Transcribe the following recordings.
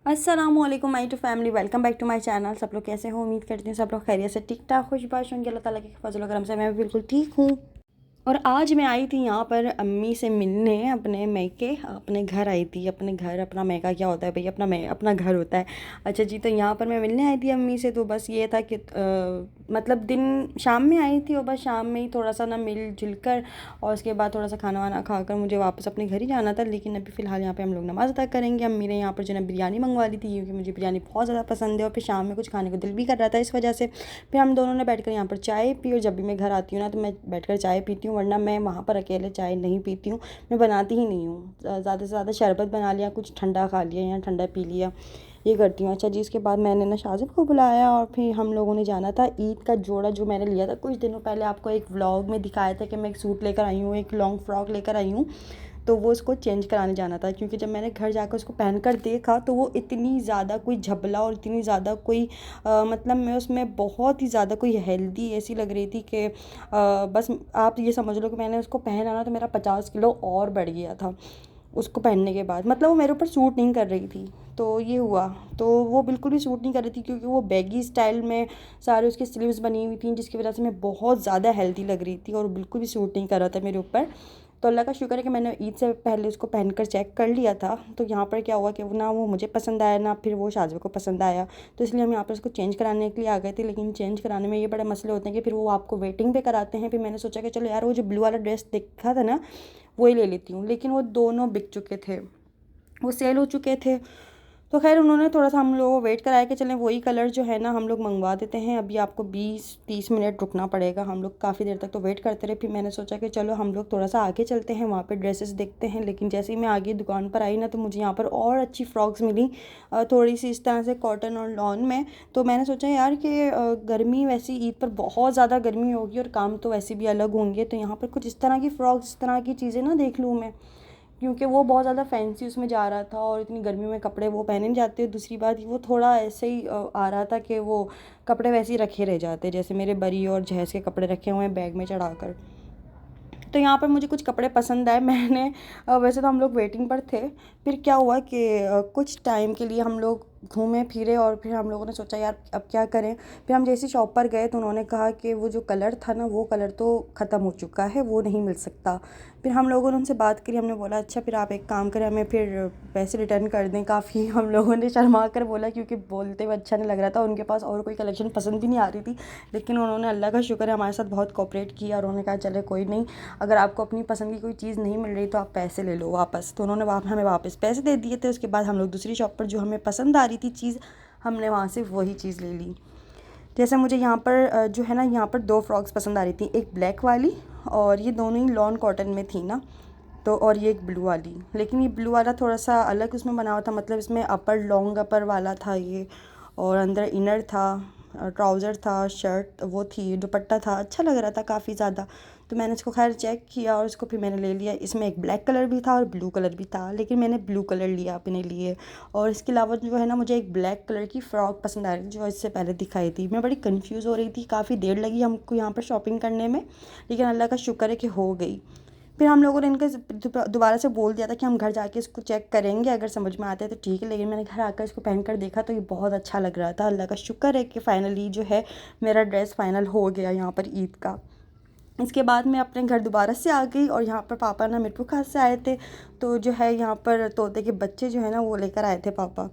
अस्सलामुअलैकुम my to family, welcome back to my channel. सब लोग कैसे हो? उम्मीद करती हूँ सब लोग खैरियत से ठीक ठाक खुशबाश होंगे। अल्लाह ताला के फजल करम से मैं भी बिल्कुल ठीक हूँ। और आज मैं आई थी यहाँ पर अम्मी से मिलने, अपने मैके अपने घर आई थी। अपने घर, अपना मैका क्या होता है भाई? अपना घर होता है। अच्छा जी, तो यहाँ पर मैं मिलने आई थी अम्मी से। तो बस ये था कि मतलब दिन शाम में आई थी और बस शाम में ही थोड़ा सा ना मिल जुल कर और उसके बाद थोड़ा सा खाना वाना खाकर मुझे वापस अपने घर ही जाना था। लेकिन अभी फ़िलहाल यहाँ पे हम लोग नमाज़ अदा करेंगे। अम्मी ने यहाँ पर जो है बिरयानी मंगवा ली थी, क्योंकि मुझे बिरयानी बहुत ज़्यादा पसंद है और फिर शाम में कुछ खाने को दिल भी कर रहा था, इस वजह से फिर हम दोनों ने बैठकर यहाँ पर चाय पी। और जब भी मैं घर आती हूँ ना तो मैं बैठकर चाय पीती हूँ, वरना मैं वहाँ पर अकेले चाय नहीं पीती हूँ। मैं बनाती ही नहीं हूँ। ज़्यादा से ज़्यादा शरबत बना लिया, कुछ ठंडा खा लिया या ठंडा पी लिया, ये करती हूँ। अच्छा जी, इसके बाद मैंने ना शाजिब को बुलाया और फिर हम लोगों ने जाना था ईद का जोड़ा जो मैंने लिया था कुछ दिनों पहले। आपको एक व्लॉग में दिखाया था कि मैं एक सूट लेकर आई हूँ, एक लॉन्ग फ्रॉक लेकर आई हूँ। तो वो उसको चेंज कराने जाना था, क्योंकि जब मैंने घर जाकर उसको पहन कर देखा तो वो इतनी ज़्यादा कोई झबला और इतनी ज़्यादा कोई मतलब मैं उसमें बहुत ही ज़्यादा कोई हेल्दी ऐसी लग रही थी कि बस आप ये समझ लो कि मैंने उसको पहना ना तो मेरा 50 किलो और बढ़ गया था उसको पहनने के बाद। मतलब वो मेरे ऊपर सूट नहीं कर रही थी। तो ये हुआ, तो वो बिल्कुल भी सूट नहीं कर रही थी, क्योंकि वो बैगी स्टाइल में सारे उसकी स्लीव्स बनी हुई थी, जिसकी वजह से मैं बहुत ज़्यादा हेल्दी लग रही थी और बिल्कुल भी सूट नहीं कर रहा था मेरे ऊपर। तो अल्लाह का शुक्र है कि मैंने ईद से पहले उसको पहनकर चेक कर लिया था। तो यहाँ पर क्या हुआ कि ना वो मुझे पसंद आया ना फिर वो शाज़िब को पसंद आया। तो इसलिए हम यहाँ पर उसको चेंज कराने के लिए आ गए थे। लेकिन चेंज कराने में ये बड़े मसले होते हैं कि फिर वो आपको वेटिंग पे कराते हैं। फिर मैंने सोचा कि चलो यार, वो जो ब्लू वाला ड्रेस देखा था ना वही ले लेती हूँ, लेकिन वो दोनों बिक चुके थे, वो सेल हो चुके थे। तो खैर उन्होंने थोड़ा सा हम लोगों को वेट कराया कि चलें वही कलर जो है ना हम लोग मंगवा देते हैं। अभी आपको 20-30 मिनट रुकना पड़ेगा। हम लोग काफ़ी देर तक तो वेट करते रहे। फिर मैंने सोचा कि चलो हम लोग थोड़ा सा आगे चलते हैं, वहाँ पे ड्रेसेस देखते हैं। लेकिन जैसे ही मैं आगे दुकान पर आई ना तो मुझे यहाँ पर और अच्छी फ़्रॉक्स मिली, थोड़ी सी इस तरह से कॉटन और लॉन में। तो मैंने सोचा यार कि गर्मी वैसी ईद पर बहुत ज़्यादा गर्मी होगी और काम तो वैसे भी अलग होंगे, तो यहाँ पर कुछ इस तरह की फ़्रॉक्स, इस तरह की चीज़ें ना देख लूँ मैं, क्योंकि वो बहुत ज़्यादा फैंसी उसमें जा रहा था और इतनी गर्मी में कपड़े वो पहने नहीं जाते। दूसरी बात वो थोड़ा ऐसे ही आ रहा था कि वो कपड़े वैसे ही रखे रह जाते, जैसे मेरे बरी और जहेज़ के कपड़े रखे हुए हैं बैग में चढ़ा कर। तो यहाँ पर मुझे कुछ कपड़े पसंद आए। मैंने वैसे तो हम लोग वेटिंग पर थे। फिर क्या हुआ कि कुछ टाइम के लिए हम लोग घूमे फिरे और फिर हम लोगों ने सोचा यार अब क्या करें। फिर हम जैसे शॉप पर गए तो उन्होंने कहा कि वो जो कलर था ना वो कलर तो ख़त्म हो चुका है, वो नहीं मिल सकता। फिर हम लोगों ने उनसे बात करी, हमने बोला अच्छा फिर आप एक काम करें, हमें फिर पैसे रिटर्न कर दें। काफ़ी हम लोगों ने शर्मा कर बोला, क्योंकि बोलते हुए अच्छा नहीं लग रहा था। उनके पास और कोई कलेक्शन पसंद भी नहीं आ रही थी, लेकिन उन्होंने अल्लाह का शुक्र है हमारे साथ बहुत कोऑपरेट किया और उन्होंने कहा चले कोई नहीं, अगर आपको अपनी पसंद की कोई चीज़ नहीं मिल रही तो आप पैसे ले लो वापस। तो उन्होंने हमें वापस पैसे दे दिए थे। उसके बाद हम लोग दूसरी शॉप पर जो हमें पसंद आ रही थी चीज़, हमने वहाँ से वही चीज़ ले ली। जैसे मुझे यहाँ पर जो है ना यहाँ पर 2 फ्रॉक्स पसंद आ रही थी, एक ब्लैक वाली और ये दोनों ही लॉन कॉटन में थी ना, तो और ये एक ब्लू वाली। लेकिन ये ब्लू वाला थोड़ा सा अलग उसमें बना हुआ था, मतलब इसमें अपर लॉन्ग अपर वाला था ये, और अंदर इनर था, ट्राउज़र था, शर्ट वो थी, दुपट्टा था, अच्छा लग रहा था काफ़ी ज़्यादा। तो मैंने इसको खैर चेक किया और इसको फिर मैंने ले लिया। इसमें एक ब्लैक कलर भी था और ब्लू कलर भी था, लेकिन मैंने ब्लू कलर लिया अपने लिए। और इसके अलावा जो है ना मुझे एक ब्लैक कलर की फ़्रॉक पसंद आ रही थी जो इससे पहले दिखाई थी। मैं बड़ी कंफ्यूज हो रही थी, काफ़ी देर लगी हमको यहाँ पर शॉपिंग करने में, लेकिन अल्लाह का शुक्र है कि हो गई। फिर हम लोगों ने इनको दोबारा से बोल दिया था कि हम घर जाके इसको चेक करेंगे, अगर समझ में आता है तो ठीक है। लेकिन मैंने घर आकर इसको पहन कर देखा तो ये बहुत अच्छा लग रहा था। अल्लाह का शुक्र है कि फ़ाइनली जो है मेरा ड्रेस फ़ाइनल हो गया यहाँ पर ईद का। इसके बाद मैं अपने घर दोबारा से आ गई और यहाँ पर पापा ना मिरपुर खास से आए थे। तो जो है यहाँ पर तोते के बच्चे जो है ना वो लेकर आए थे पापा।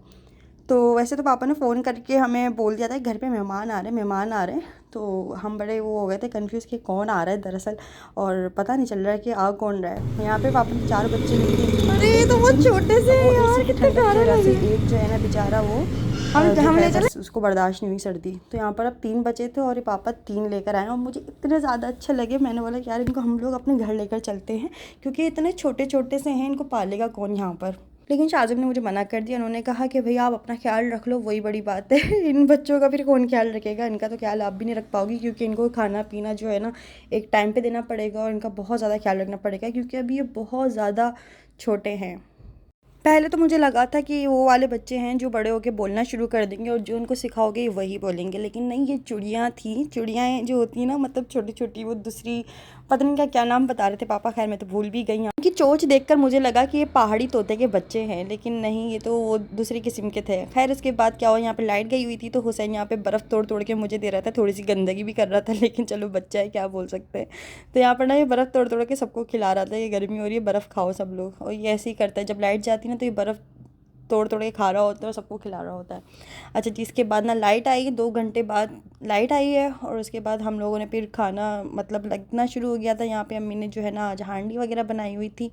तो वैसे तो पापा ने फ़ोन करके हमें बोल दिया था कि घर पे मेहमान आ रहे हैं, मेहमान आ रहे हैं। तो हम बड़े वो हो गए थे कंफ्यूज कि कौन आ रहा है दरअसल, और पता नहीं चल रहा है कि आ कौन रहा है। यहाँ पे पापा ने 4 बच्चे लेके, अरे तो वो छोटे से वो एसी के ठंडक की वजह से एक जो है ना बेचारा वो हम ले चले, उसको बर्दाश्त नहीं हुई सर्दी। तो यहाँ पर अब 3 बचे थे और ये पापा 3 लेकर आए और मुझे इतने ज़्यादा अच्छे लगे। मैंने बोला यार इनको हम लोग अपने घर लेकर चलते हैं, क्योंकि इतने छोटे छोटे से हैं, इनको पालेगा कौन यहाँ पर। लेकिन शाहज़ब ने मुझे मना कर दिया। उन्होंने कहा कि भैया आप अपना ख्याल रख लो, वही बड़ी बात है। इन बच्चों का फिर कौन ख्याल रखेगा? इनका तो ख्याल आप भी नहीं रख पाओगी, क्योंकि इनको खाना पीना जो है ना एक टाइम पे देना पड़ेगा और इनका बहुत ज़्यादा ख्याल रखना पड़ेगा, क्योंकि अभी ये बहुत ज़्यादा छोटे हैं। पहले तो मुझे लगा था कि वो वाले बच्चे हैं जो बड़े होकर बोलना शुरू कर देंगे और जो उनको सिखाओगे वही बोलेंगे, लेकिन नहीं, ये चिड़ियाँ थी। चिड़ियाँ जो होती हैं ना, मतलब छोटी छोटी, वो दूसरी पता नहीं क्या क्या नाम बता रहे थे पापा, खैर मैं तो भूल भी गई। यहाँ इनकी चोंच देखकर मुझे लगा कि ये पहाड़ी तोते के बच्चे हैं, लेकिन नहीं, ये तो वो दूसरी किस्म के थे। खैर उसके बाद क्या हुआ, यहाँ पे लाइट गई हुई थी तो हुसैन यहाँ पे बर्फ़ तोड़ तोड़ के मुझे दे रहा था, थोड़ी सी गंदगी भी कर रहा था, लेकिन चलो बच्चा है क्या बोल सकते हैं। तो यहाँ पर ना ये बर्फ़ तोड़ तोड़ के सबको खिला रहा था, ये गर्मी हो रही है बर्फ़ खाओ सब लोग। और ये ऐसे ही करता है, जब लाइट जाती है ना तो ये बर्फ़ तोड़ तोड़ के खा रहा होता है और सबको खिला रहा होता है। अच्छा जी, इसके बाद ना लाइट आई, 2 घंटे बाद लाइट आई है, और उसके बाद हम लोगों ने फिर खाना मतलब लगना शुरू हो गया था। यहाँ पे अम्मी ने जो है ना आज हांडी वगैरह बनाई हुई थी,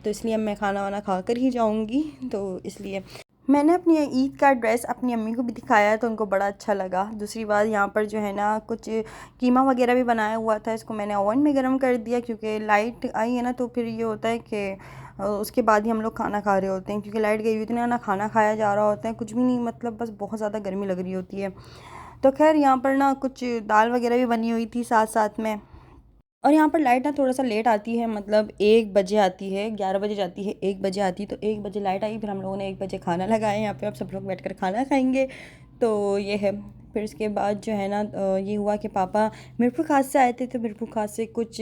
तो इसलिए मैं खाना वाना खा कर ही जाऊँगी, तो इसलिए मैंने अपनी ईद का ड्रेस अपनी अम्मी को भी दिखाया तो उनको बड़ा अच्छा लगा। दूसरी बात यहाँ पर जो है ना कुछ कीमा वगैरह भी बनाया हुआ था, इसको मैंने ओवन में गर्म कर दिया, क्योंकि लाइट आई है ना तो फिर ये होता है कि उसके बाद ही हम लोग खाना खा रहे होते हैं, क्योंकि लाइट गई हुई थी ना खाना खाया जा रहा होता है, कुछ भी नहीं, मतलब बस बहुत ज़्यादा गर्मी लग रही होती है। तो खैर यहाँ पर ना कुछ दाल वगैरह भी बनी हुई थी साथ साथ में। और यहाँ पर लाइट ना थोड़ा सा लेट आती है, मतलब 1 बजे आती है, 11 बजे जाती है, 1 बजे आती है, तो 1 बजे लाइट आई, फिर हम लोगों ने 1 बजे खाना लगाया यहाँ पे, अब सब लोग बैठकर खाना खाएंगे, तो ये है। फिर उसके बाद जो है ना ये हुआ कि पापा मिरपुर खास से आए थे, तो मिरपुर खास से कुछ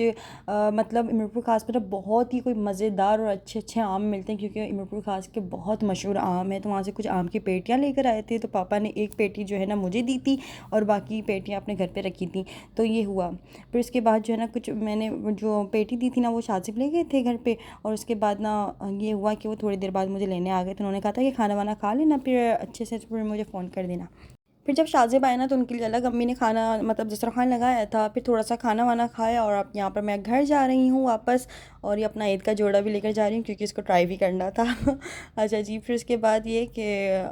मतलब मिरपुर खास पर ना बहुत ही कोई मज़ेदार और अच्छे अच्छे आम मिलते हैं, क्योंकि मिरपुर खास के बहुत मशहूर आम है, तो वहाँ से कुछ आम की पेटियाँ लेकर आए थे, तो पापा ने एक पेटी जो है ना मुझे दी थी और बाकी पेटियाँ अपने घर पर रखी थी, तो ये हुआ। फिर उसके बाद जो है ना कुछ मैंने जो पेटी दी थी ना वो शाजिब ले गए थे घर पे, और उसके बाद ना ये हुआ कि वो थोड़ी देर बाद मुझे लेने आ गए, तो उन्होंने कहा था कि खाना वाना खा लेना, फिर अच्छे से फिर मुझे फ़ोन कर देना। फिर जब शाजिब आए ना तो उनके लिए अलग अम्मी ने खाना मतलब दस्तरखान लगाया था, फिर थोड़ा सा खाना वाना खाया, और अब यहाँ पर मैं घर जा रही हूँ वापस, और ये अपना ईद का जोड़ा भी लेकर जा रही हूँ क्योंकि इसको ट्राई भी करना था। अच्छा जी, फिर उसके बाद ये कि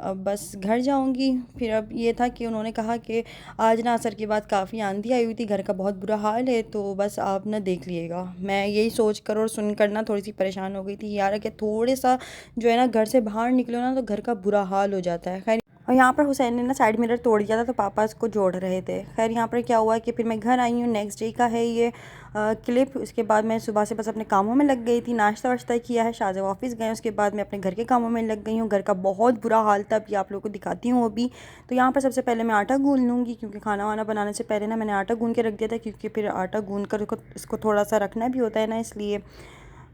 अब बस घर जाऊँगी। फिर अब ये था कि उन्होंने कहा कि आज ना असर के बाद काफ़ी आंधी आई हुई थी, घर का बहुत बुरा हाल है, तो बस आप ना देख लीजिएगा। मैं यही सोच कर और सुन कर ना थोड़ी सी परेशान हो गई थी यार, कि थोड़े सा जो है ना घर से बाहर निकलो ना तो घर का बुरा हाल हो जाता है। खैर, और यहाँ पर हुसैन ने ना साइड मिरर तोड़ दिया था, तो पापा इसको जोड़ रहे थे। खैर यहाँ पर क्या हुआ कि फिर मैं घर आई हूँ, नेक्स्ट डे का है ये क्लिप। उसके बाद मैं सुबह से बस अपने कामों में लग गई थी, नाश्ता वाश्ता किया है, शाहज़ब ऑफिस गए, उसके बाद मैं अपने घर के कामों में लग गई हूँ। घर का बहुत बुरा हाल था, अभी आप लोगों को दिखाती हूँ अभी। तो यहाँ पर सबसे पहले मैं आटा गूंद लूँगी, क्योंकि खाना वाना बनाने से पहले ना मैंने आटा गूंद के रख दिया था, क्योंकि फिर आटा गूंद कर इसको थोड़ा सा रखना भी होता है ना, इसलिए।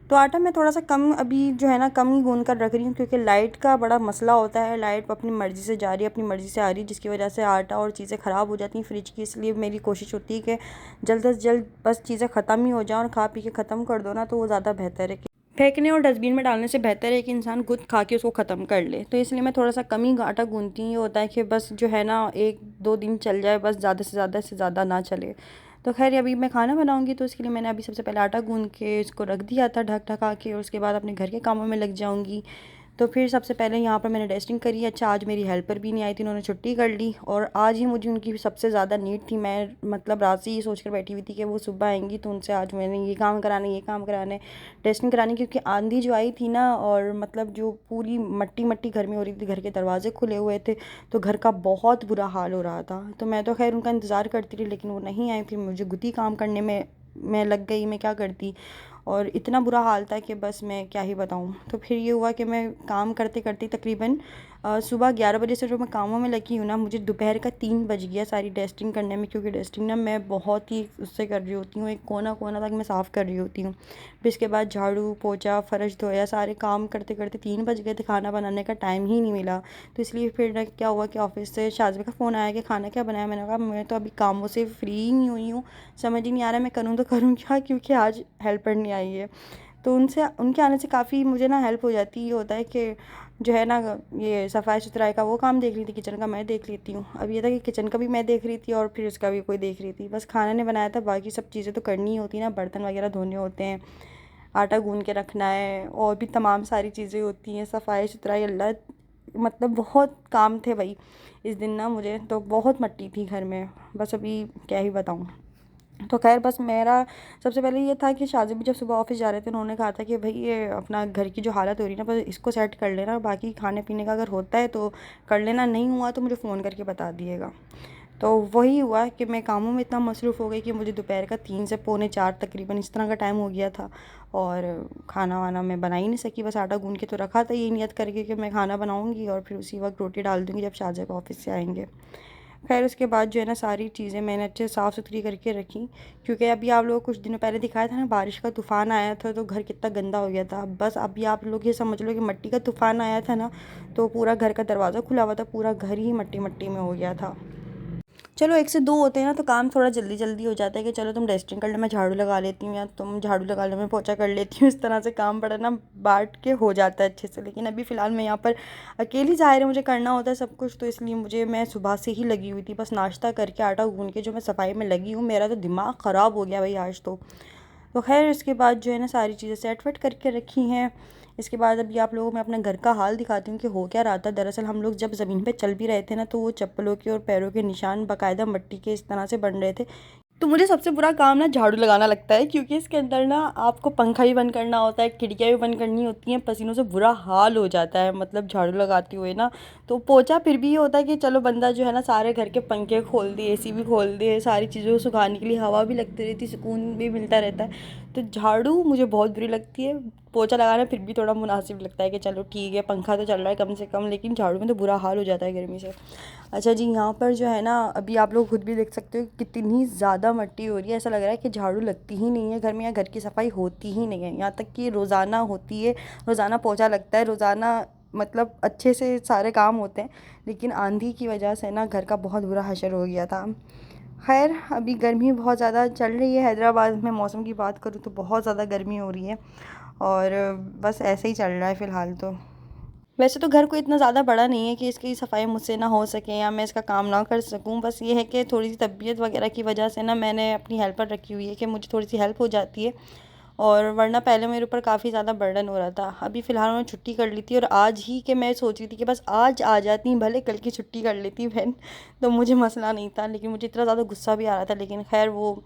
तो आटा मैं थोड़ा सा कम अभी जो है ना कम ही गूंद कर रख रही हूँ, क्योंकि लाइट का बड़ा मसला होता है, लाइट अपनी मर्ज़ी से जा रही है, अपनी मर्ज़ी से आ रही है, जिसकी वजह से आटा और चीज़ें ख़राब हो जाती हैं फ्रिज की। इसलिए मेरी कोशिश होती है कि जल्द से जल्द बस चीज़ें ख़त्म ही हो जाएँ, और खा पी के ख़त्म कर दो ना तो वो ज़्यादा बेहतर है। फेंकने और डस्टबिन में डालने से बेहतर है कि इंसान खुद खा के उसको ख़त्म कर ले। तो इसलिए मैं थोड़ा सा कम ही आटा गूंदती हूँ, ये होता है कि बस जो है ना 1-2 दिन चल जाए, बस ज़्यादा ना चले। तो खैर अभी मैं खाना बनाऊंगी, तो इसके लिए मैंने अभी सबसे पहले आटा गूंद के इसको रख दिया था ढक ढका के, और उसके बाद अपने घर के कामों में लग जाऊंगी। तो फिर सबसे पहले यहाँ पर मैंने डस्टिंग करी। अच्छा, आज मेरी हेल्पर भी नहीं आई थी, उन्होंने छुट्टी कर ली, और आज ही मुझे उनकी सबसे ज़्यादा नीड थी। मैं मतलब रात से ये सोच कर बैठी हुई थी कि वो सुबह आएंगी, तो उनसे आज मैंने ये काम कराने डस्टिंग करानी, क्योंकि आंधी जो आई थी ना, और मतलब जो पूरी मट्टी मट्टी घर में हो रही थी, घर के दरवाजे खुले हुए थे, तो घर का बहुत बुरा हाल हो रहा था। तो मैं तो खैर उनका इंतज़ार करती रही, लेकिन वो नहीं आई। फिर मुझे गुती काम करने में मैं लग गई, मैं क्या करती, और इतना बुरा हाल था कि बस मैं क्या ही बताऊँ। तो फिर ये हुआ कि मैं काम करते करते तकरीबन सुबह 11 बजे से जो मैं कामों में लगी हूँ ना, मुझे दोपहर का 3 बज गया सारी डस्टिंग करने में, क्योंकि डस्टिंग ना मैं बहुत ही उससे कर रही होती हूँ, एक कोना कोना तक मैं साफ़ कर रही होती हूँ। फिर इसके बाद झाड़ू पोछा फ़र्श धोया, सारे काम करते करते 3 बज गए थे, खाना बनाने का टाइम ही नहीं मिला। तो इसलिए फिर क्या हुआ कि ऑफिस से शाज़िबा का फ़ोन आया कि खाना क्या बनाया। मैंने कहा मैं तो अभी कामों से फ्री ही नहीं हुई हूँ, समझ ही नहीं आ रहा मैं करूँ तो करूँ क्या, क्योंकि आज हेल्पर नहीं आई है। तो उनके आने से काफ़ी मुझे ना हेल्प हो जाती है। ये होता है कि जो है ना ये सफाई सुथराई का वो काम देख रही थी, किचन का मैं देख लेती हूँ। अब ये था कि किचन का भी मैं देख रही थी और फिर उसका भी कोई देख रही थी। बस खाना नहीं बनाया था, बाकी सब चीज़ें तो करनी ही होती ना, बर्तन वगैरह धोने होते हैं, आटा गूंद के रखना है, और भी तमाम सारी चीज़ें होती हैं, सफाई सुथराई, अल्लाह मतलब बहुत काम थे भाई इस दिन ना। मुझे तो बहुत मट्टी थी घर में, बस अभी क्या ही बताऊँ। तो खैर बस मेरा सबसे पहले ये था कि शाज़िब भी जब सुबह ऑफिस जा रहे थे, उन्होंने कहा था कि भाई ये अपना घर की जो हालत हो रही है ना, बस इसको सेट कर लेना, बाकी खाने पीने का अगर होता है तो कर लेना, नहीं हुआ तो मुझे फ़ोन करके बता दिएगा। तो वही हुआ कि मैं कामों में इतना मसरूफ़ हो गई कि मुझे दोपहर का 3 से पौने 4 तकरीबन इस तरह का टाइम हो गया था, और खाना वाना मैं बना ही नहीं सकी। बस आटा गूंद के तो रखा था ये नियत करके कि मैं खाना बनाऊँगी और फिर उसी वक्त रोटी डाल दूँगी जब शाहज़ब ऑफिस से आएँगे। खैर उसके बाद जो है ना सारी चीज़ें मैंने अच्छे से साफ़ सुथरी करके रखी, क्योंकि अभी आप लोगों को कुछ दिनों पहले दिखाया था ना बारिश का तूफ़ान आया था तो घर कितना गंदा हो गया था। बस अभी आप लोग ये समझ लो कि मिट्टी का तूफ़ान आया था ना, तो पूरा घर का दरवाज़ा खुला हुआ था, पूरा घर ही मिट्टी मिट्टी में हो गया था। चलो एक से दो होते हैं ना तो काम थोड़ा जल्दी जल्दी हो जाता है कि चलो तुम डस्टिंग कर लो, मैं झाड़ू लगा लेती हूँ, या तुम झाड़ू लगा लो मैं पोछा कर लेती हूँ। इस तरह से काम बड़ा ना बांट के हो जाता है अच्छे से। लेकिन अभी फ़िलहाल मैं यहाँ पर अकेली, ज़ाहिर है मुझे करना होता है सब कुछ, तो इसलिए मैं सुबह से ही लगी हुई थी, बस नाश्ता करके आटा गूँध के जो मैं सफाई में लगी हूँ। मेरा तो दिमाग ख़राब हो गया भाई आज तो खैर इसके बाद जो है ना सारी चीज़ें सेट वेट करके रखी हैं। इसके बाद अभी आप लोगों को मैं अपने घर का हाल दिखाती हूँ कि हो क्या रहा था। दरअसल हम लोग जब ज़मीन पे चल भी रहे थे ना, तो वो चप्पलों के और पैरों के निशान बाकायदा मिट्टी के इस तरह से बन रहे थे। तो मुझे सबसे बुरा काम ना झाड़ू लगाना लगता है, क्योंकि इसके अंदर ना आपको पंखा भी बंद करना होता है, खिड़कियाँ भी बंद करनी होती हैं, पसीनों से बुरा हाल हो जाता है मतलब झाड़ू लगाते हुए ना। तो पोछा फिर भी ये होता है कि चलो बंदा जो है ना सारे घर के पंखे खोल दिए, एसी भी खोल दिए, सारी चीज़ों को सुखाने के लिए हवा भी लगती रहती, सुकून भी मिलता रहता है। तो झाड़ू मुझे बहुत बुरी लगती है। पोछा लगाना फिर भी थोड़ा मुनासिब लगता है कि चलो ठीक है, पंखा तो चल रहा है कम से कम, लेकिन झाड़ू में तो बुरा हाल हो जाता है गर्मी से। अच्छा जी, यहाँ पर जो है ना अभी आप लोग खुद भी देख सकते हो कितनी ज़्यादा मिट्टी हो रही है। ऐसा लग रहा है कि झाड़ू लगती ही नहीं है घर में, या घर की सफाई होती ही नहीं है। यहाँ तक कि रोज़ाना होती है, रोज़ाना पोछा लगता है, रोज़ाना मतलब अच्छे से सारे काम होते हैं। लेकिन आंधी की वजह से ना घर का बहुत बुरा हशर हो गया था। खैर अभी गर्मी बहुत ज़्यादा चल रही है हैदराबाद में, मौसम की बात करूँ तो बहुत ज़्यादा गर्मी हो रही है, और बस ऐसे ही चल रहा है फ़िलहाल तो। वैसे तो घर कोई इतना ज़्यादा बड़ा नहीं है कि इसकी सफाई मुझसे ना हो सके या मैं इसका काम ना कर सकूं। बस ये है कि थोड़ी सी तबीयत वगैरह की वजह से ना मैंने अपनी हेल्पर रखी हुई है कि मुझे थोड़ी सी हेल्प हो जाती है, और वरना पहले मेरे ऊपर काफ़ी ज़्यादा बर्डन हो रहा था। अभी फ़िलहाल मैंने छुट्टी कर ली थी, और आज ही कि मैं सोच रही थी कि बस आज आ जाती, भले कल की छुट्टी कर लेती मैं, तो मुझे मसला नहीं था। लेकिन मुझे इतना ज़्यादा गुस्सा भी आ रहा था, लेकिन खैर वो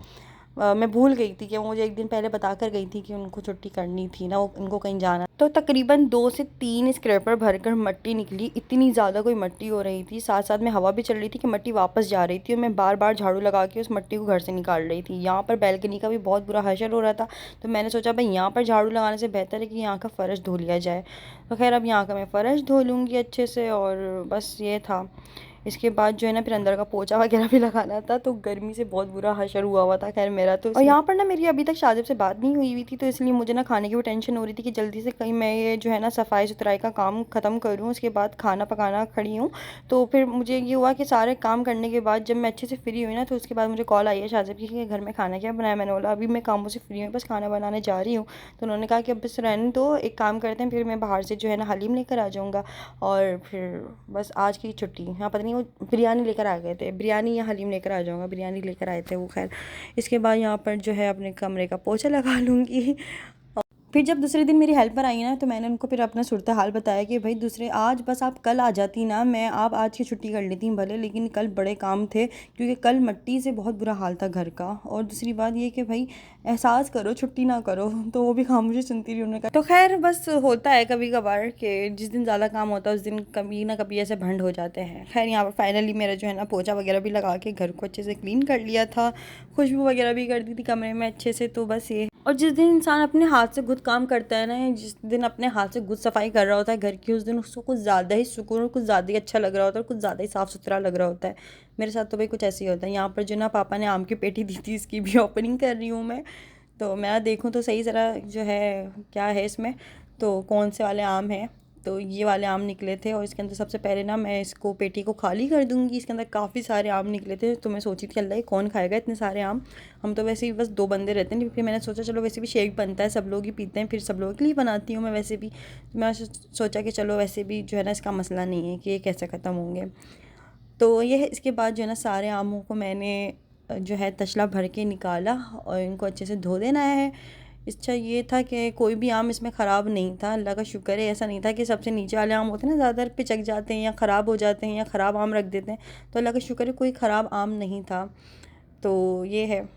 मैं भूल गई थी कि वो मुझे एक दिन पहले बता कर गई थी कि उनको छुट्टी करनी थी ना, वो उनको कहीं जाना। तो तकरीबन 2 से 3 स्क्रैपर भरकर मिट्टी निकली। इतनी ज़्यादा कोई मिट्टी हो रही थी, साथ साथ में हवा भी चल रही थी कि मिट्टी वापस जा रही थी, और मैं बार बार झाड़ू लगा के उस मिट्टी को घर से निकाल रही थी। यहाँ पर बैल्कनी का भी बहुत बुरा हशर हो रहा था, तो मैंने सोचा भाई यहाँ पर झाड़ू लगाने से बेहतर है कि यहाँ का फ़र्श धो लिया जाए। तो खैर अब यहाँ का मैं फ़र्श धो लूँगी अच्छे से, और बस ये था। इसके बाद जो है ना फिर अंदर का पोछा वगैरह भी लगाना था, तो गर्मी से बहुत बुरा हशर हुआ था खैर मेरा तो। और यहाँ पर ना मेरी अभी तक शाजिब से बात नहीं हुई थी, तो इसलिए मुझे ना खाने की भी टेंशन हो रही थी कि जल्दी से कहीं मैं ये जो है ना सफाई सुथराई का काम ख़त्म करूँ, उसके बाद खाना पकाना खड़ी हूँ। तो फिर मुझे ये हुआ कि सारे काम करने के बाद जब मैं अच्छे से फ्री हुई ना, तो उसके बाद मुझे कॉल आई है शाजिब की कि घर में खाना क्या बनाया। मैंने बोला अभी मैं कामों से फ्री हूँ, बस खाना बनाने जा रही हूँ। तो उन्होंने कहा कि अब बस रहने दो, एक काम करते हैं, फिर मैं बाहर से जो है ना हलीम लेकर आ जाऊँगा, और फिर बस आज की छुट्टी। हाँ पता नहीं वो बिरयानी लेकर आ गए थे, बिरयानी या हलीम लेकर आ जाऊँगा, बिरयानी लेकर आए थे वो। खैर इसके बाद यहाँ पर जो है अपने कमरे का पोछा लगा लूँगी। फिर जब दूसरे दिन मेरी हेल्पर आई ना, तो मैंने उनको फिर अपना सूरत हाल बताया कि भाई दूसरे आज बस आप कल आ जाती ना, मैं आप आज की छुट्टी कर लेती भले, लेकिन कल बड़े काम थे, क्योंकि कल मिट्टी से बहुत बुरा हाल था घर का। और दूसरी बात ये कि भाई एहसास करो, छुट्टी ना करो। तो वो भी खामोशी सुनती रही उन्होंने कहा। तो खैर बस होता है कभी कभार कि जिस दिन ज़्यादा काम होता है उस दिन कभी ना कभी ऐसे भंड हो जाते हैं। खैर यहाँ पर फाइनली मेरा जो है ना पोछा वगैरह भी लगा के घर को अच्छे से क्लीन कर लिया था, खुशबू वगैरह भी कर दी थी कमरे में अच्छे से। तो बस ये, और जिस दिन इंसान अपने हाथ से खुद काम करता है ना, जिस दिन अपने हाथ से खुद सफाई कर रहा होता है घर की, उस दिन उसको कुछ ज़्यादा ही सुकून और कुछ ज़्यादा ही अच्छा लग रहा होता है, और कुछ ज़्यादा ही साफ़ सुथरा लग रहा होता है। मेरे साथ तो भाई कुछ ऐसे ही होता है। यहाँ पर जो ना पापा ने आम की पेटी दी थी, इसकी भी ओपनिंग कर रही हूँ मैं। तो मैं देखूँ तो सही ज़रा जो है क्या है इसमें, तो कौन से वाले आम हैं। तो ये वाले आम निकले थे, और इसके अंदर सबसे पहले ना मैं इसको पेटी को खाली कर दूँगी। इसके अंदर काफ़ी सारे आम निकले थे, तो मैं सोची थी अल्लाह ये कौन खाएगा इतने सारे आम। हम तो वैसे ही बस 2 बंदे रहते हैं, फिर मैंने सोचा चलो वैसे भी शेक बनता है, सब लोग ही पीते हैं, फिर सब लोगों के लिए बनाती हूँ मैं वैसे भी। तो मैं सोचा कि चलो वैसे भी जो है ना इसका मसला नहीं है कि ये कैसे ख़त्म होंगे। तो ये है। इसके बाद जो है ना सारे आमों को मैंने जो है तसला भर के निकाला, और इनको अच्छे से धो देना है। अच्छा ये था कि कोई भी आम इसमें ख़राब नहीं था, अल्लाह का शुक्र है। ऐसा नहीं था कि सबसे नीचे वाले आम होते हैं ना ज़्यादातर पिचक जाते हैं या ख़राब हो जाते हैं या ख़राब आम रख देते हैं, तो अल्लाह का शुक्र है कोई ख़राब आम नहीं था। तो ये है।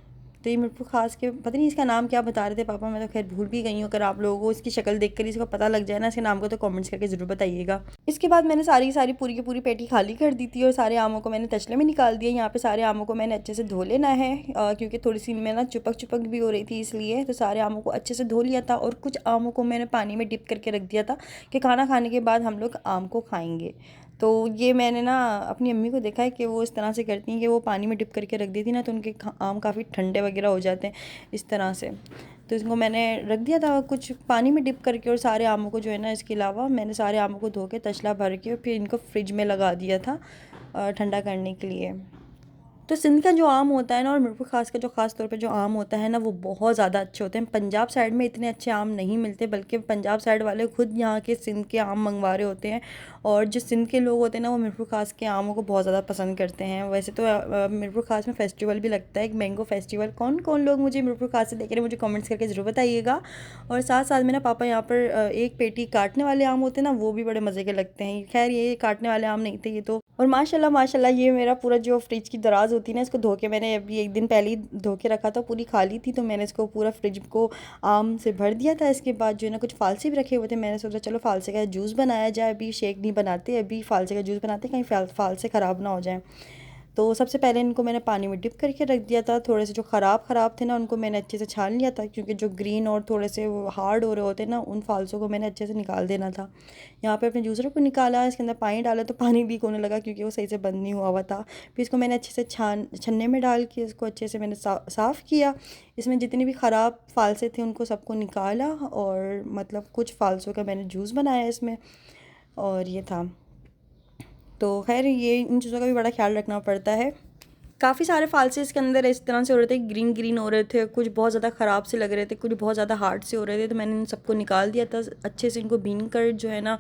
तो ये मेरे को ख़ास के पता नहीं इसका नाम क्या बता रहे थे पापा, मैं तो खैर भूल भी गई हूँ। अगर आप लोगों को इसकी शक्ल देख कर इसका पता लग जाए ना इसके नाम को, तो कमेंट्स करके ज़रूर बताइएगा। इसके बाद मैंने सारी की सारी पूरी की पूरी पेटी खाली कर दी थी, और सारे आमों को मैंने तसले में निकाल दिया। यहाँ पे सारे आमों को मैंने अच्छे से धो लेना है, क्योंकि थोड़ी सी मैं ना चिपक चिपक भी हो रही थी इसलिए। तो सारे आमों को अच्छे से धो लिया था, और कुछ आमों को मैंने पानी में डिप करके रख दिया था कि खाना खाने के बाद हम लोग आम को खाएँगे। तो ये मैंने ना अपनी अम्मी को देखा है कि वो इस तरह से करती हैं कि वो पानी में डिप करके रख देती ना, तो उनके आम काफ़ी ठंडे वगैरह हो जाते हैं इस तरह से। तो इसको मैंने रख दिया था कुछ पानी में डिप करके, और सारे आमों को जो है ना, इसके अलावा मैंने सारे आमों को धो के तसला भर के फिर इनको फ्रिज में लगा दिया था ठंडा करने के लिए। तो सिंध का जो आम होता है ना, और मीरपुर खास का जो ख़ास तौर पे जो आम होता है ना, वो बहुत ज़्यादा अच्छे होते हैं। पंजाब साइड में इतने अच्छे आम नहीं मिलते, बल्कि पंजाब साइड वाले खुद यहाँ के सिंध के आम मंगवा रहे होते हैं। और जो सिंध के लोग होते हैं ना, वो मीरपुर खास के आमों को बहुत ज़्यादा पसंद करते हैं। वैसे तो मीरपुर खास में फेस्टिवल भी लगता है, एक मैंगो फेस्टिवल। कौन कौन लोग मुझे मीरपुर खास से देख रहे हैं, मुझे कमेंट्स करके ज़रूर बताइएगा। और साथ साथ में ना पापा यहाँ पर एक पेटी काटने वाले आम होते हैं ना, वो भी बड़े मज़े के लगते हैं। खैर ये काटने वाले आम नहीं थे ये तो। और माशाल्लाह माशाल्लाह ये मेरा पूरा जो फ्रिज की दराज होती है ना, इसको धो के मैंने अभी एक दिन पहले ही धो के रखा था, पूरी खाली थी, तो मैंने इसको पूरा फ्रिज को आम से भर दिया था। इसके बाद जो है ना कुछ फालसे भी रखे हुए थे, मैंने सोचा चलो फालसे का जूस बनाया जाए। अभी शेक नहीं बनाते, अभी फालसे का जूस बनाते, कहीं फालसे ख़राब ना हो जाए। तो सबसे पहले इनको मैंने पानी में डिप करके रख दिया था। थोड़े से जो ख़राब थे ना, उनको मैंने अच्छे से छान लिया था, क्योंकि जो ग्रीन और थोड़े से हार्ड हो रहे होते हैं ना, उन फालसों को मैंने अच्छे से निकाल देना था। यहाँ पे अपने जूसर को निकाला, इसके अंदर पानी डाला तो पानी लीक होने लगा, क्योंकि वो सही से बंद नहीं हुआ था। फिर इसको मैंने अच्छे से छन्ने में डाल के इसको अच्छे से मैंने साफ़ किया। इसमें जितने भी ख़राब फालसे थे उनको सबको निकाला, और मतलब कुछ फालसों का मैंने जूस बनाया इसमें, और ये था। तो खैर ये इन चीज़ों का भी बड़ा ख्याल रखना पड़ता है। काफ़ी सारे फालसे इसके अंदर इस तरह से हो रहे थे, ग्रीन ग्रीन हो रहे थे, कुछ बहुत ज़्यादा ख़राब से लग रहे थे, कुछ बहुत ज़्यादा हार्ड से हो रहे थे। तो मैंने इन सबको निकाल दिया था, अच्छे से इनको बीन कर जो है ना,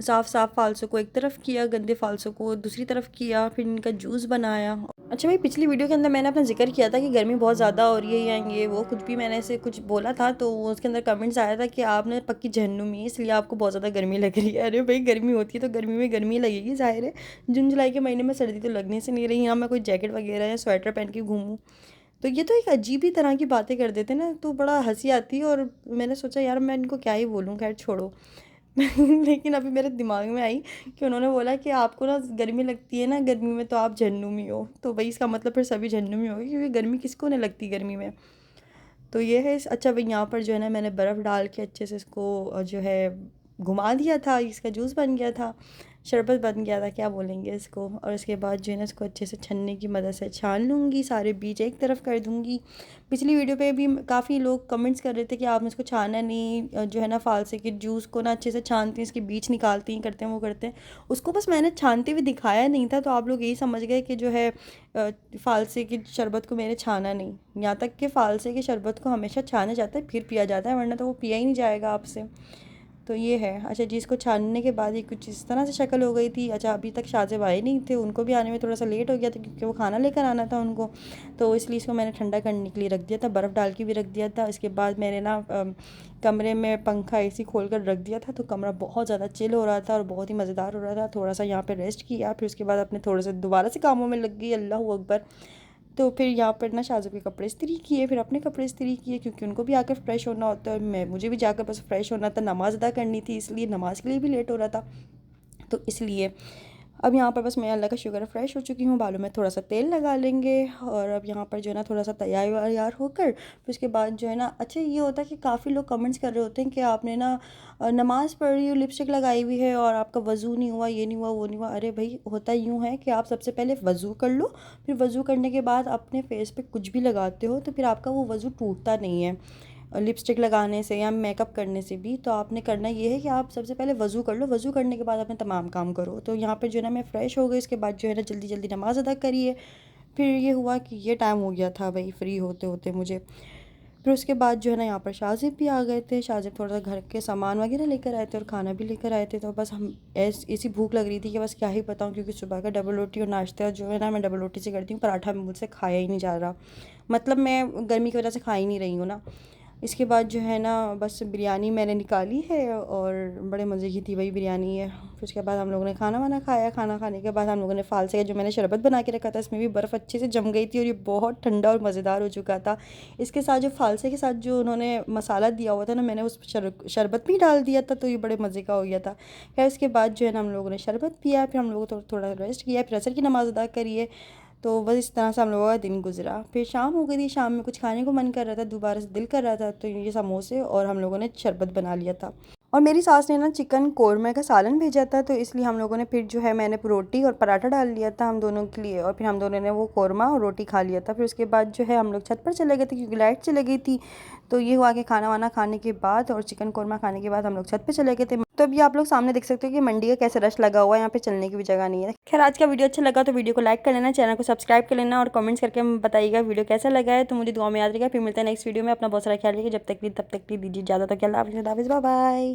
साफ़ फालसों को एक तरफ किया, गंदे फालसों को दूसरी तरफ किया, फिर इनका जूस बनाया। अच्छा भाई, पिछली वीडियो के अंदर मैंने अपना जिक्र किया था कि गर्मी बहुत ज़्यादा हो रही है या ये वो कुछ भी मैंने ऐसे कुछ बोला था, तो उसके अंदर कमेंट्स आया था कि आपने पक्की जहन्नुमी है, इसलिए आपको बहुत ज़्यादा गर्मी लग रही है। अरे भाई, गर्मी होती है तो गर्मी में गर्मी लगेगी, ज़ाहिर है। जून जुलाई के महीने में सर्दी तो लगने से नहीं रही, यहाँ मैं कोई जैकेट वगैरह या स्वेटर पहन के घूमूँ। तो ये तो एक अजीब ही तरह की बातें कर देते ना, तो बड़ा हंसी आती है। और मैंने सोचा यार मैं इनको क्या ही बोलूँ, खैर छोड़ो। लेकिन अभी मेरे दिमाग में आई कि उन्होंने बोला कि आपको ना गर्मी लगती है ना, गर्मी में तो आप जहन्नुमी हो। तो भाई इसका मतलब फिर सभी जहन्नुमी हो गए, क्योंकि गर्मी किसको नहीं लगती गर्मी में। तो ये है अच्छा भाई, यहाँ पर जो है ना मैंने बर्फ़ डाल के अच्छे से इसको जो है घुमा दिया था, इसका जूस बन गया था, शरबत बन गया था, क्या बोलेंगे इसको। और इसके बाद जो है ना इसको अच्छे से छन्नी की मदद से छान लूँगी, सारे बीज एक तरफ कर दूँगी। पिछली वीडियो पे भी काफ़ी लोग कमेंट्स कर रहे थे कि आपने इसको छाना नहीं, जो है ना फालसे के जूस को ना अच्छे से छानती हैं, इसके बीज निकालती हैं, करते हैं वो करते हैं उसको। बस मैंने छानते हुए दिखाया नहीं था, तो आप लोग यही समझ गए कि जो है फालसे की शरबत को मैंने छाना नहीं। यहाँ तक कि फालसे के शरबत को हमेशा छाना जाता है फिर पिया जाता है, वरना तो वो पिया ही नहीं जाएगा आपसे। तो ये है। अच्छा जी, इसको छानने के बाद ये कुछ इस तरह से शक्ल हो गई थी। अच्छा, अभी तक शाहज़ेब आए नहीं थे, उनको भी आने में थोड़ा सा लेट हो गया था, क्योंकि वो खाना लेकर आना था उनको। तो इसलिए इसको मैंने ठंडा करने के लिए रख दिया था, बर्फ़ डाल के भी रख दिया था। इसके बाद मैंने ना कमरे में पंखा एसी खोल कर रख दिया था, तो कमरा बहुत ज़्यादा चिल हो रहा था और बहुत ही मज़ेदार हो रहा था। थोड़ा सा यहाँ पर रेस्ट किया, फिर उसके बाद अपने थोड़े से दोबारा से कामों में लग गई, अल्लाह अकबर। तो फिर यहाँ पर ना शाहज़ेब के कपड़े इस्त्री किए, फिर अपने कपड़े इस्त्री किए, क्योंकि उनको भी आकर फ्रेश होना होता है, मुझे भी जाकर बस फ्रेश होना था, नमाज़ अदा करनी थी, इसलिए नमाज़ के लिए भी लेट हो रहा था। तो इसलिए अब यहाँ पर बस मैं अल्लाह का शुक्र है फ़्रेश हो चुकी हूँ। बालों में थोड़ा सा तेल लगा लेंगे, और अब यहाँ पर जो है ना थोड़ा सा तैयार व्यार होकर फिर उसके बाद जो है ना, अच्छा ये होता है कि काफ़ी लोग कमेंट्स कर रहे होते हैं कि आपने ना नमाज़ पढ़ी हो, लिपस्टिक लगाई हुई है और आपका वज़ू नहीं हुआ, ये नहीं हुआ, वो नहीं हुआ। अरे भाई, होता यूँ है कि आप सबसे पहले वज़ू कर लो, फिर वज़ू करने के बाद अपने फेस पे कुछ भी लगाते हो तो फिर आपका वो वज़ू टूटता नहीं है लिपस्टिक लगाने से या मेकअप करने से भी। तो आपने करना ये है कि आप सबसे पहले वज़ू कर लो, वज़ू करने के बाद अपने तमाम काम करो। तो यहाँ पे जो है ना मैं फ़्रेश हो गई, इसके बाद जो है ना जल्दी जल्दी नमाज़ अदा करिए। फिर ये हुआ कि ये टाइम हो गया था भाई फ्री होते होते मुझे। फिर उसके बाद जो है ना यहाँ पर शाहज़ेब भी आ गए थे। शाहज़ेब थोड़ा सा घर के सामान वगैरह लेकर आए थे और खाना भी लेकर आए थे। तो बस हम ऐसी भूख लग रही थी कि बस क्या ही बताऊँ, क्योंकि सुबह का डबल रोटी और नाश्ता जो है ना मैं डबल रोटी से करती हूँ, पराठा मुझसे खाया ही नहीं जा रहा। मतलब मैं गर्मी की वजह से खा ही नहीं रही हूँ ना। इसके बाद जो है ना बस बिरयानी मैंने निकाली है, और बड़े मज़े की थी वही बिरयानी है। फिर उसके बाद हम लोगों ने खाना वाना खाया। खाना खाने के बाद हम लोगों ने फालसे का जो मैंने शरबत बना के रखा था, इसमें भी बर्फ़ अच्छे से जम गई थी और ये बहुत ठंडा और मज़ेदार हो चुका था। इसके साथ जो फालसे के साथ जो उन्होंने मसाला दिया हुआ था ना, मैंने उस शरबत में ही डाल दिया था, तो ये बड़े मज़े का हो गया था। खैर उसके बाद जो है ना हम लोगों ने शरबत पिया, फिर हम लोगों को थोड़ा रेस्ट किया, फिर असर की नमाज़ अदा करिए। तो बस इस तरह से हम लोगों का दिन गुजरा। फिर शाम हो गई थी, शाम में कुछ खाने को मन कर रहा था, दोबारा से दिल कर रहा था, तो ये समोसे और हम लोगों ने शरबत बना लिया था। और मेरी सास ने ना चिकन कोरमा का सालन भेजा था, तो इसलिए हम लोगों ने फिर जो है मैंने रोटी और पराठा डाल लिया था हम दोनों के लिए, और फिर हम दोनों ने वो कोरमा और रोटी खा लिया था। फिर उसके बाद जो है हम लोग छत पर चले गए थे क्योंकि लाइट चली गई थी। तो ये हुआ कि खाना वाना खाने के बाद और चिकन कोरमा खाने के बाद हम लोग छत पर चले गए थे। तो अभी आप लोग सामने देख सकते हो कि मंडी का कैसे रश लगा हुआ है, यहाँ पे चलने की भी जगह नहीं है। खैर आज का वीडियो अच्छा लगा तो वीडियो को लाइक कर लेना, चैनल को सब्सक्राइब कर लेना और कमेंट्स करके बताइएगा वीडियो कैसा लगा है। तो मुझे दुआ में याद रखेगा। फिर मिलते हैं नेक्स्ट वीडियो में। अपना बहुत सारा ख्याल रखिए। जब तक तब तक दीजिए ज़्यादा तो क्या, अल्लाह हाफिज़, बाय बाय।